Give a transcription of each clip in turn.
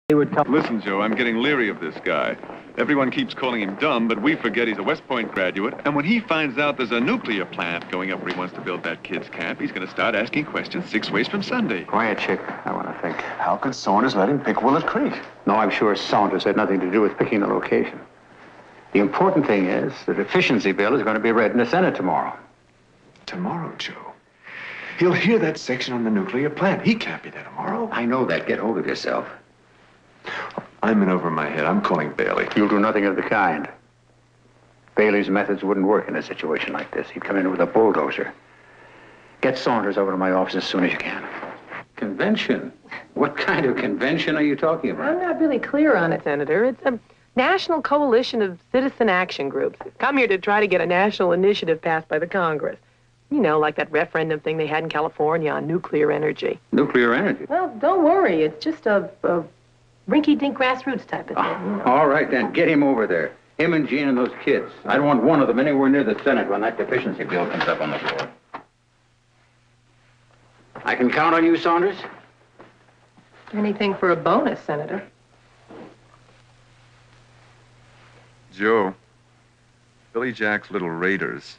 They would come. Listen, Joe, I'm getting leery of this guy. Everyone keeps calling him dumb, but we forget he's a West Point graduate. And when he finds out there's a nuclear plant going up where he wants to build that kid's camp, he's going to start asking questions 6 ways from Sunday. Quiet, chick. I want to think. How could Saunders let him pick Willett Creek? No, I'm sure Saunders had nothing to do with picking the location. The important thing is the deficiency bill is going to be read in the Senate tomorrow. Tomorrow, Joe. He'll hear that section on the nuclear plant. He can't be there tomorrow. I know that. Get hold of yourself. I'm in over my head. I'm calling Bailey. You'll do nothing of the kind. Bailey's methods wouldn't work in a situation like this. He'd come in with a bulldozer. Get Saunders over to my office as soon as you can. Convention? What kind of convention are you talking about? I'm not really clear on it, Senator. It's a national coalition of citizen action groups. Come here to try to get a national initiative passed by the Congress. You know, like that referendum thing they had in California on nuclear energy. Nuclear energy? Well, don't worry. It's just a rinky-dink grassroots type of thing. You know. All right, then. Get him over there. Him and Jean and those kids. I don't want one of them anywhere near the Senate when that deficiency bill comes up on the floor. I can count on you, Saunders? Anything for a bonus, Senator. Joe, Billy Jack's little raiders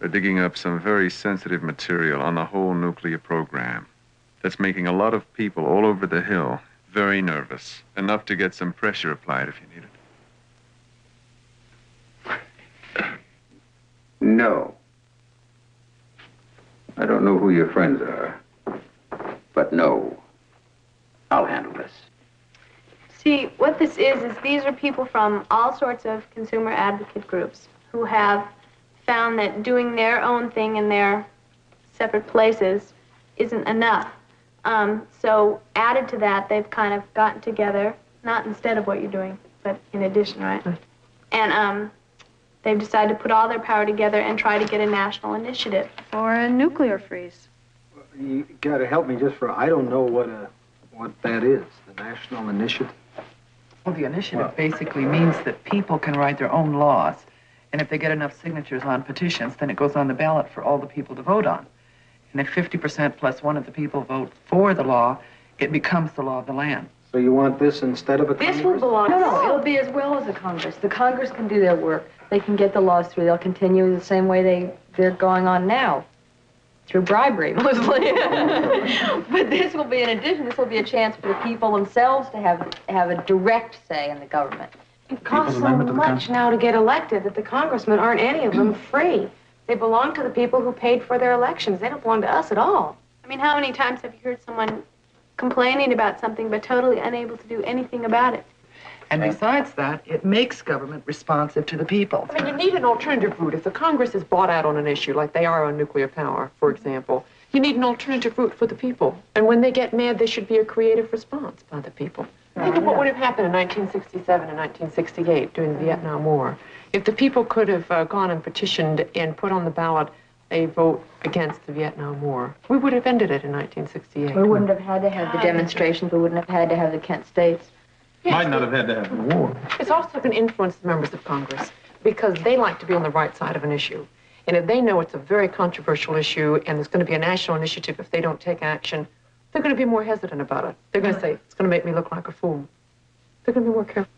are digging up some very sensitive material on the whole nuclear program. That's making a lot of people all over the Hill very nervous. Enough to get some pressure applied if you need it. No. I don't know who your friends are, but no. I'll handle this. See, what this is these are people from all sorts of consumer advocate groups who have found that doing their own thing in their separate places isn't enough. So added to that, they've kind of gotten together, not instead of what you're doing, but in addition, right? And they've decided to put all their power together and try to get a national initiative. For a nuclear freeze. You got to help me just for, I don't know what that is, the national initiative. Well, the initiative basically means that people can write their own laws. And if they get enough signatures on petitions, then it goes on the ballot for all the people to vote on. And if 50% plus one of the people vote for the law, it becomes the law of the land. So you want this instead of a This Congress? will belong. No, it'll be as well as the Congress. The Congress can do their work. They can get the laws through. They'll continue the same way they're going on now, through bribery, mostly. But this will be, in addition, this will be a chance for the people themselves to have a direct say in the government. It costs so much now to get elected that the congressmen aren't any of them free. They belong to the people who paid for their elections. They don't belong to us at all. I mean, how many times have you heard someone complaining about something but totally unable to do anything about it? And besides that, it makes government responsive to the people. I mean, you need an alternative route. If the Congress is bought out on an issue, like they are on nuclear power, for example, you need an alternative route for the people. And when they get mad, there should be a creative response by the people. Think of what would have happened in 1967 and 1968 during the Vietnam War. If the people could have gone and petitioned and put on the ballot a vote against the Vietnam War, we would have ended it in 1968. We wouldn't have had to have the demonstrations. We wouldn't have had to have the Kent States. Yes. Might not have had to have the war. It's also going to influence the members of Congress because they like to be on the right side of an issue. And if they know it's a very controversial issue and there's going to be a national initiative if they don't take action, they're going to be more hesitant about it. They're going to say, it's going to make me look like a fool. They're going to be more careful.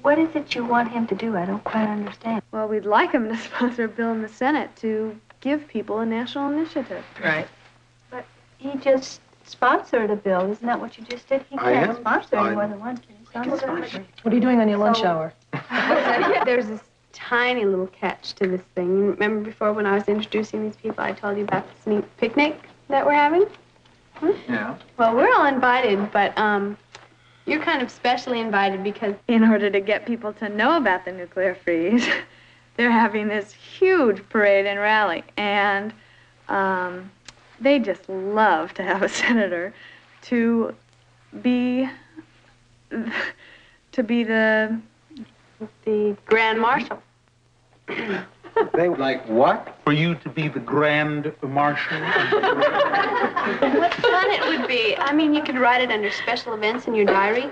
What is it you want him to do? I don't quite understand. Well, we'd like him to sponsor a bill in the Senate to give people a national initiative. Right. But he just sponsored a bill. Isn't that what you just did? He I can't am. sponsor any more than one. Can he sponsor? What are you doing on your lunch hour? There's this tiny little catch to this thing. You remember before when I was introducing these people, I told you about this neat picnic that we're having? Yeah. Well, we're all invited, but you're kind of specially invited because... In order to get people to know about the nuclear freeze, they're having this huge parade and rally. And they just love to have a senator to be the Grand Marshal. They would like what? For you to be the Grand Marshal? What fun it would be. I mean, you could write it under special events in your diary.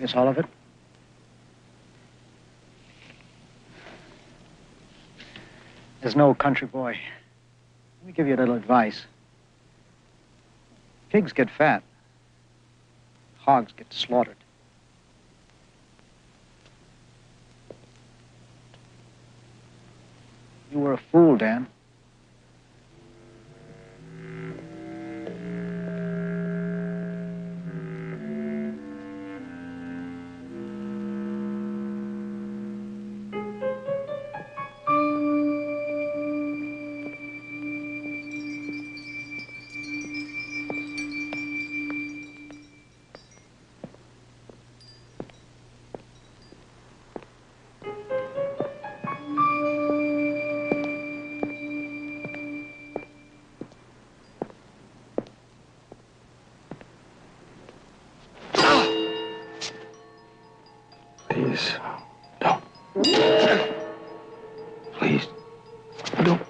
That's all of it? There's no country boy. Let me give you a little advice. Pigs get fat. Hogs get slaughtered. You were a fool, Dan. Please, don't. Please, don't.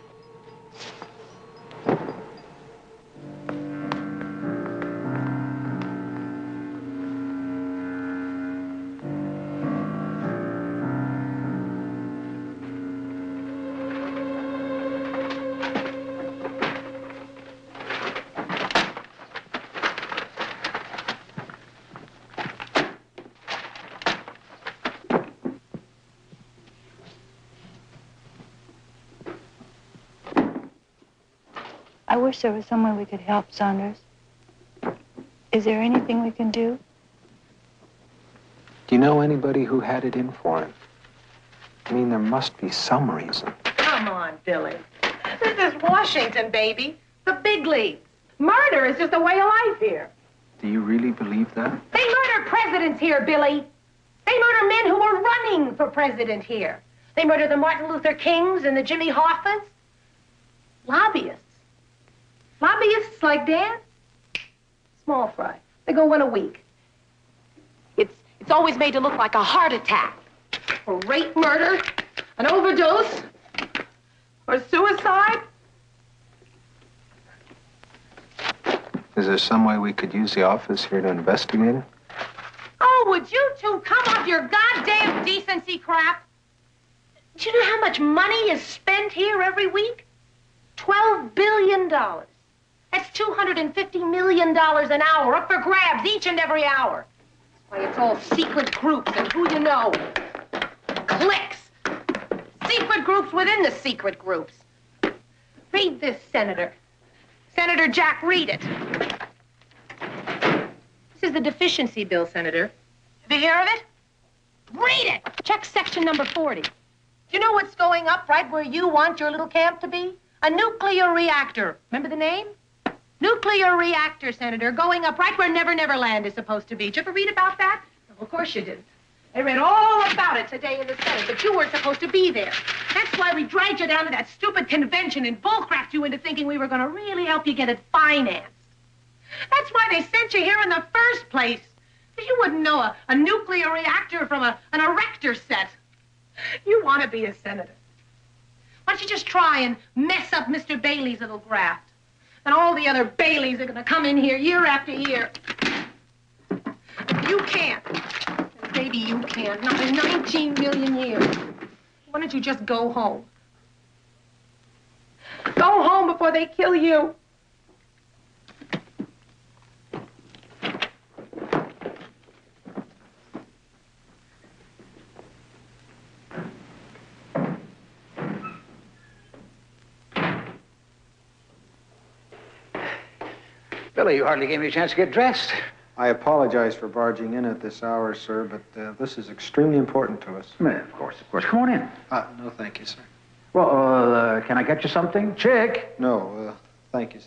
I wish there was some way we could help Saunders. Is there anything we can do? Do you know anybody who had it in for him? I mean, there must be some reason. Come on, Billy. This is Washington, baby. The big leagues. Murder is just a way of life here. Do you really believe that? They murder presidents here, Billy. They murder men who were running for president here. They murder the Martin Luther Kings and the Jimmy Hoffas. Lobbyists. Lobbyists like Dan? Small fry. They go one a week. It's always made to look like a heart attack, or rape murder, an overdose, or suicide. Is there some way we could use the office here to investigate it? Oh, would you two come off your goddamn decency crap? Do you know how much money is spent here every week? $12 billion. That's $250 million an hour, up for grabs each and every hour. That's why it's all secret groups and who you know. Cliques. Secret groups within the secret groups. Read this, Senator. Senator Jack, read it. This is the deficiency bill, Senator. Have you heard of it? Read it! Check section number 40. Do you know what's going up right where you want your little camp to be? A nuclear reactor. Remember the name? Nuclear reactor, Senator, going up right where Never Never Land is supposed to be. Did you ever read about that? Well, of course you didn't. I read all about it today in the Senate, but you weren't supposed to be there. That's why we dragged you down to that stupid convention and bullcrapped you into thinking we were going to really help you get it financed. That's why they sent you here in the first place. Because you wouldn't know a nuclear reactor from an erector set. You want to be a senator. Why don't you just try and mess up Mr. Bailey's little graft? And all the other Baileys are going to come in here year after year. You can't. And baby, you can't. Not in 19 million years. Why don't you just go home? Go home before they kill you. Billy, you hardly gave me a chance to get dressed. I apologize for barging in at this hour, sir, but this is extremely important to us. Of course. Come on in. No, thank you, sir. Well, can I get you something? Chick? No, thank you,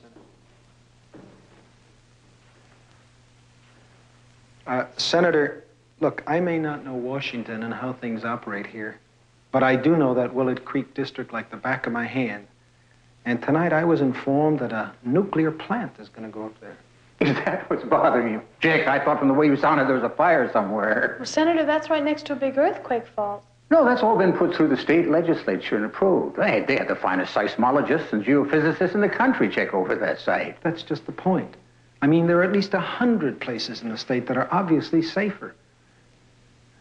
Senator. Senator, look, I may not know Washington and how things operate here, but I do know that Willard Creek District like the back of my hand. And tonight I was informed that a nuclear plant is going to go up there. Is that what's bothering you? Chick, I thought from the way you sounded there was a fire somewhere. Well, Senator, that's right next to a big earthquake fault. No, that's all been put through the state legislature and approved. They had the finest seismologists and geophysicists in the country check over that site. That's just the point. I mean, there are at least 100 places in the state that are obviously safer.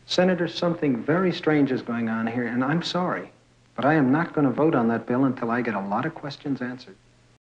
Senator, something very strange is going on here, and I'm sorry, but I am not going to vote on that bill until I get a lot of questions answered.